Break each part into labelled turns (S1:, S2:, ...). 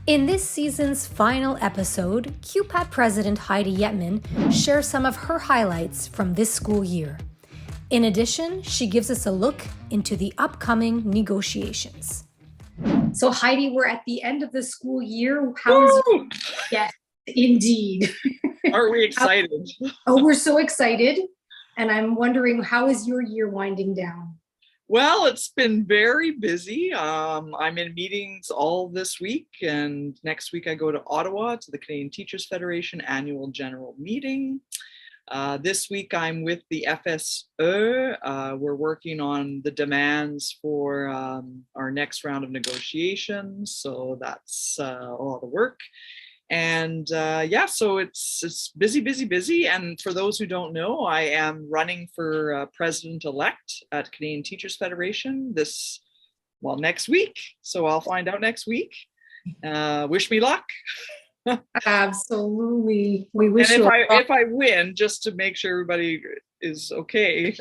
S1: In this season's final episode, QPAT President Heidi Yetman shares some of her highlights from this school year. In addition, she gives us a look into the upcoming negotiations. So Heidi, we're at the end of the school year. How is
S2: Woo!
S1: Yes, indeed.
S2: Aren't we excited?
S1: Oh, we're so excited. And I'm wondering, how is your year winding down?
S2: Well, it's been very busy. I'm in meetings all this week, and next week I go to Ottawa to the Canadian Teachers Federation annual general meeting. This week I'm with the FSE. We're working on the demands for our next round of negotiations, so that's all the work. And so it's busy. And for those who don't know, I am running for president-elect at Canadian Teachers Federation next week. So I'll find out next week. Wish me luck.
S1: Absolutely. We wish
S2: and
S1: you
S2: if I win, just to make sure everybody is okay,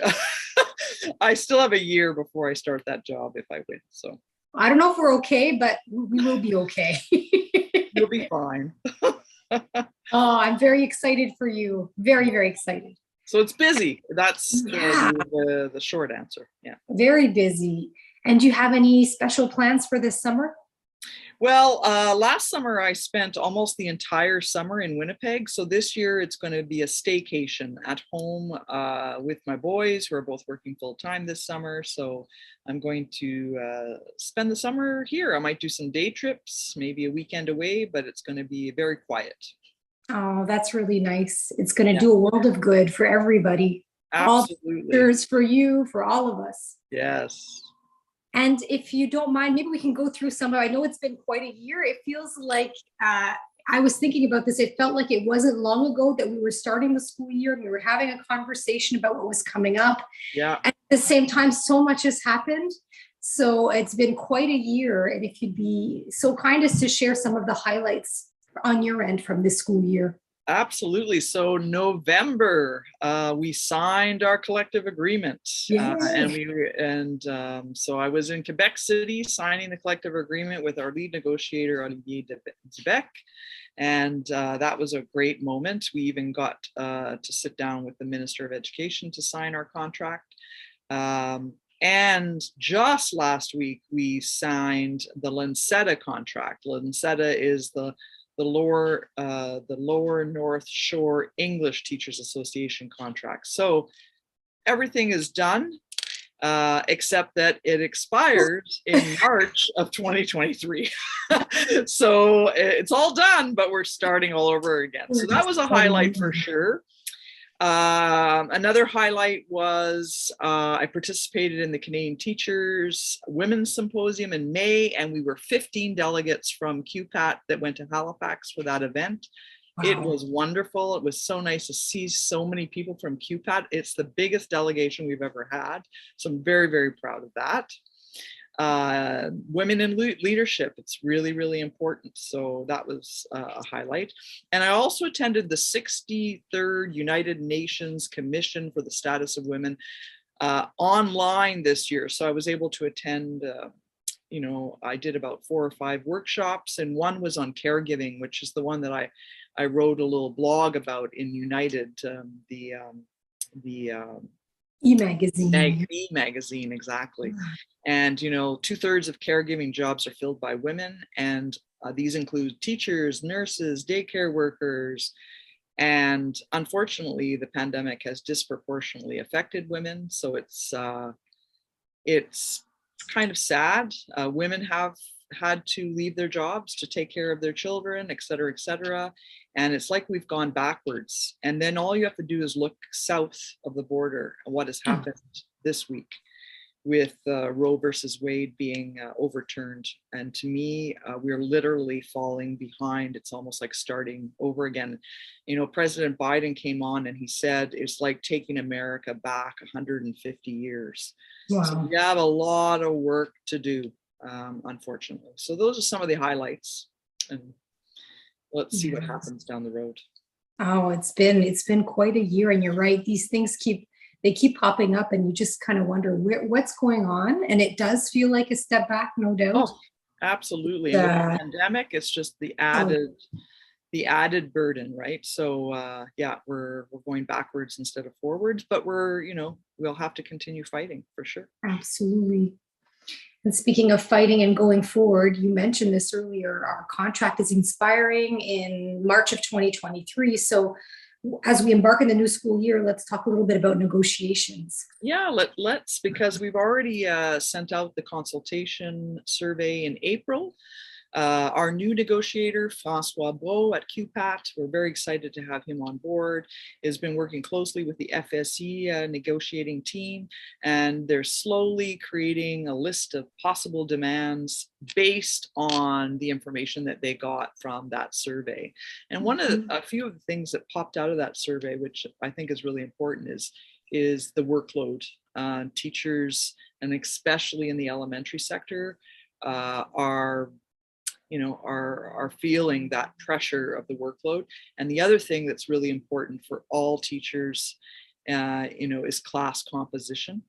S2: I still have a year before I start that job if I win. So
S1: I don't know if we're okay, but we will be okay.
S2: You'll be fine.
S1: Oh, I'm very excited for you. Very, very excited.
S2: So it's busy. That's the short answer. Yeah.
S1: Very busy. And do you have any special plans for this summer?
S2: Well, last summer I spent almost the entire summer in Winnipeg. So this year it's going to be a staycation at home with my boys who are both working full time this summer. So I'm going to spend the summer here. I might do some day trips, maybe a weekend away, but it's going to be very quiet.
S1: Oh, that's really nice. It's going to do a world of good for everybody.
S2: Absolutely.
S1: All for you, for all of us.
S2: Yes.
S1: And if you don't mind, maybe we can go through some. I know it's been quite a year. It feels like I was thinking about this. It felt like it wasn't long ago that we were starting the school year and we were having a conversation about what was coming up.
S2: Yeah.
S1: At the same time, so much has happened. So it's been quite a year. And if you'd be so kind as to share some of the highlights on your end from this school year.
S2: Absolutely. So November, we signed our collective agreement, so I was in Quebec City signing the collective agreement with our lead negotiator Olivier Debec, and that was a great moment. We even got to sit down with the Minister of Education to sign our contract. And just last week, we signed the Linsetta contract. Linsetta is the lower North Shore English Teachers Association contract. So everything is done, except that it expires in March of 2023. So it's all done, but we're starting all over again. So that was a highlight for sure. Another highlight was I participated in the Canadian Teachers Women's Symposium in May, and we were 15 delegates from QPAT that went to Halifax for that event. Wow. It was wonderful. It was so nice to see so many people from QPAT. It's the biggest delegation we've ever had, so I'm very, very proud of that. Women in leadership, it's really, really important. So that was a highlight. And I also attended the 63rd United Nations Commission for the Status of Women online this year. So I was able to attend, I did about 4 or 5 workshops, and one was on caregiving, which is the one that I wrote a little blog about in United, the
S1: E-magazine.
S2: E-magazine, exactly. And, 2/3 of caregiving jobs are filled by women. And these include teachers, nurses, daycare workers. And unfortunately, the pandemic has disproportionately affected women. So it's kind of sad. Women have had to leave their jobs to take care of their children, et cetera, et cetera. And it's like we've gone backwards. And then all you have to do is look south of the border and what has happened this week with Roe versus Wade being overturned. And to me, we're literally falling behind. It's almost like starting over again. President Biden came on and he said, it's like taking America back 150 years. Wow. So we have a lot of work to do. Unfortunately. So those are some of the highlights, and let's see what happens down the road.
S1: Oh, it's been quite a year, and you're right. These things keep popping up, and you just kind of wonder what's going on. And it does feel like a step back, no doubt.
S2: Oh, Absolutely. And with the pandemic, it's just the added burden, right? So yeah, we're going backwards instead of forwards, but we'll have to continue fighting for sure.
S1: Absolutely. And speaking of fighting and going forward, you mentioned this earlier, our contract is expiring in March of 2023. So as we embark on the new school year, let's talk a little bit about negotiations.
S2: Yeah, let's, because we've already sent out the consultation survey in April. Our new negotiator, Francois Beau at QPAT, we're very excited to have him on board, has been working closely with the FSE negotiating team, and they're slowly creating a list of possible demands based on the information that they got from that survey. And a few of the things that popped out of that survey, which I think is really important, is the workload. Teachers, and especially in the elementary sector, are feeling that pressure of the workload. And the other thing that's really important for all teachers, is class composition.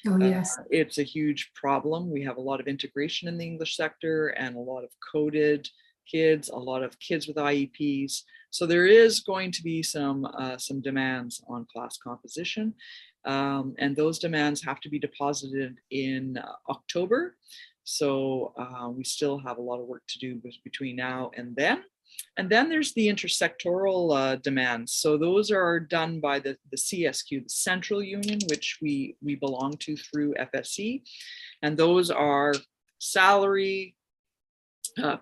S1: Oh, yes.
S2: It's a huge problem. We have a lot of integration in the English sector and a lot of coded kids, a lot of kids with IEPs. So there is going to be some demands on class composition. And those demands have to be deposited in October. So we still have a lot of work to do between now and then. And then there's the intersectoral demands. So those are done by the CSQ, the Central Union, which we belong to through FSE. And those are salary,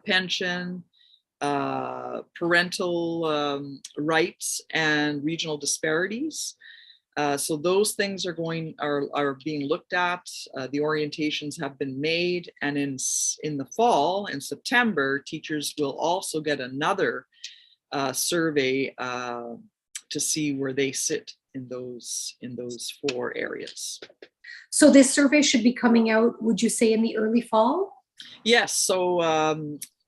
S2: pension, parental rights, and regional disparities. So those things are being looked at. The orientations have been made, and in the fall, in September, teachers will also get another survey to see where they sit in those 4 areas.
S1: So this survey should be coming out, would you say, in the early fall?
S2: Yes. So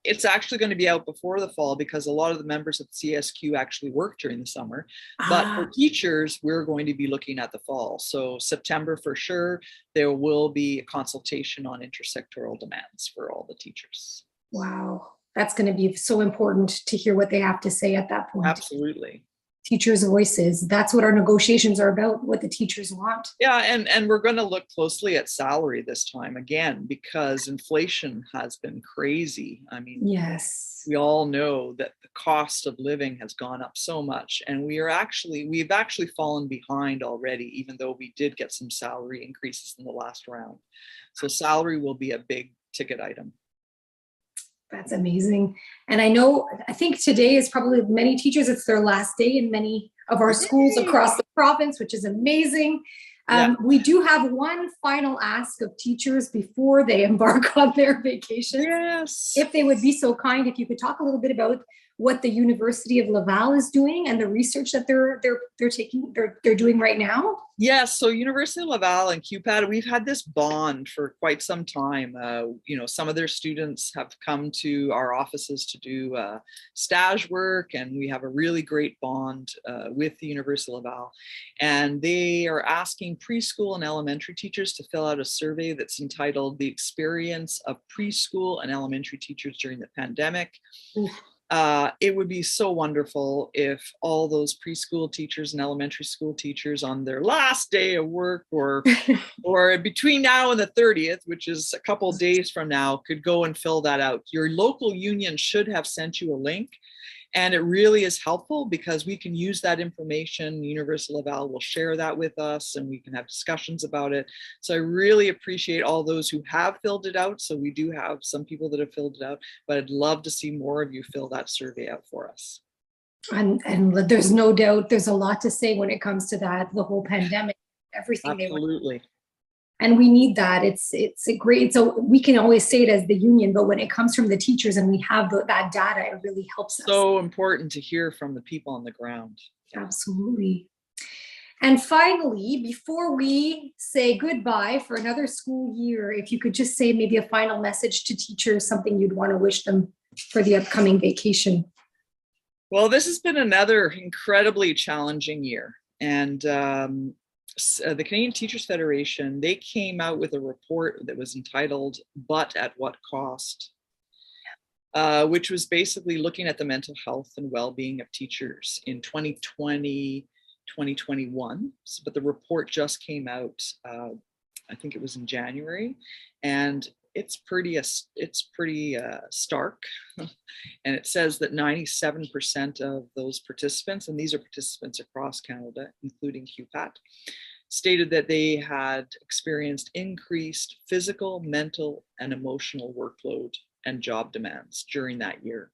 S2: it's actually going to be out before the fall, because a lot of the members of CSQ actually work during the summer. But for teachers, we're going to be looking at the fall. So September for sure, there will be a consultation on intersectoral demands for all the teachers.
S1: Wow. That's going to be so important to hear what they have to say at that point.
S2: Absolutely.
S1: Teachers' voices. That's what our negotiations are about, what the teachers want.
S2: Yeah, and we're going to look closely at salary this time again, because inflation has been crazy. I mean,
S1: yes,
S2: we all know that the cost of living has gone up so much, and we've actually fallen behind already, even though we did get some salary increases in the last round. So salary will be a big ticket item.
S1: That's amazing. And I think today is probably many teachers, it's their last day in many of our schools across the province, which is amazing. We do have one final ask of teachers before they embark on their vacation.
S2: Yes.
S1: If they would be so kind, if you could talk a little bit about what the University of Laval is doing and the research that they're doing right now.
S2: Yes, so University of Laval and QPAT, we've had this bond for quite some time. Some of their students have come to our offices to do stage work, and we have a really great bond with the University of Laval. And they are asking preschool and elementary teachers to fill out a survey that's entitled "The Experience of Preschool and Elementary Teachers During the Pandemic." It would be so wonderful if all those preschool teachers and elementary school teachers on their last day of work, or between now and the 30th, which is a couple of days from now, could go and fill that out. Your local union should have sent you a link. And it really is helpful, because we can use that information. University of Laval will share that with us, and we can have discussions about it. So I really appreciate all those who have filled it out. So we do have some people that have filled it out, but I'd love to see more of you fill that survey out for us.
S1: And there's no doubt there's a lot to say when it comes to that, the whole pandemic, everything.
S2: Absolutely.
S1: And we need that. It's a great, so we can always say it as the union, but when it comes from the teachers and we have that data, it really helps us.
S2: So important to hear from the people on the ground.
S1: Absolutely. And finally, before we say goodbye for another school year, if you could just say maybe a final message to teachers, something you'd want to wish them for the upcoming vacation.
S2: Well, this has been another incredibly challenging year. And the Canadian Teachers Federation, they came out with a report that was entitled "But at What Cost?" which was basically looking at the mental health and well-being of teachers in 2020, 2021. But the report just came out, I think it was in January, and it's pretty stark. And it says that 97% of those participants, and these are participants across Canada, including QPAT, stated that they had experienced increased physical, mental, and emotional workload and job demands during that year.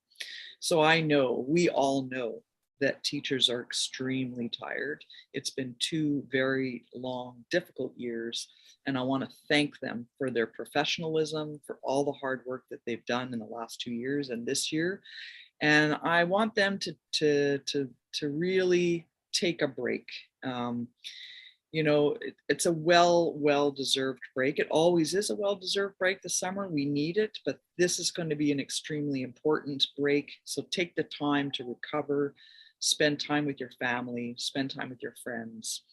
S2: So I know, we all know, that teachers are extremely tired. It's been 2 very long, difficult years, and I want to thank them for their professionalism, for all the hard work that they've done in the last 2 years and this year. And I want them to really take a break. You know, it's a well-deserved break. It always is a well-deserved break this summer. We need it, but this is going to be an extremely important break. So take the time to recover, spend time with your family, spend time with your friends,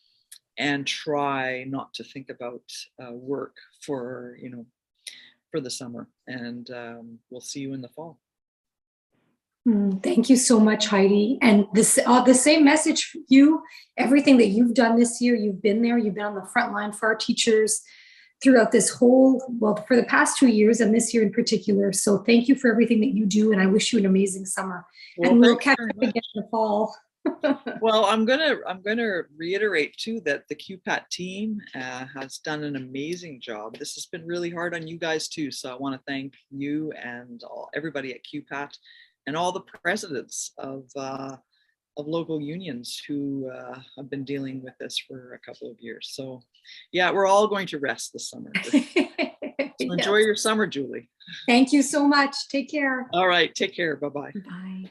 S2: and try not to think about work for, you know, for the summer. And we'll see you in the fall.
S1: Thank you so much, Heidi. And this, the same message for you. Everything that you've done this year, you've been there. You've been on the front line for our teachers throughout this whole, well, for the past 2 years and this year in particular. So thank you for everything that you do, and I wish you an amazing summer.
S2: Well,
S1: and we'll catch up again in the fall.
S2: Well, I'm gonna reiterate too that the QPAT team has done an amazing job. This has been really hard on you guys too. So I want to thank you and everybody at QPAT and all the presidents of local unions who have been dealing with this for a couple of years. So yeah, we're all going to rest this summer. So enjoy your summer, Julie.
S1: Thank you so much. Take care.
S2: All right, take care. Bye-bye.
S1: Bye.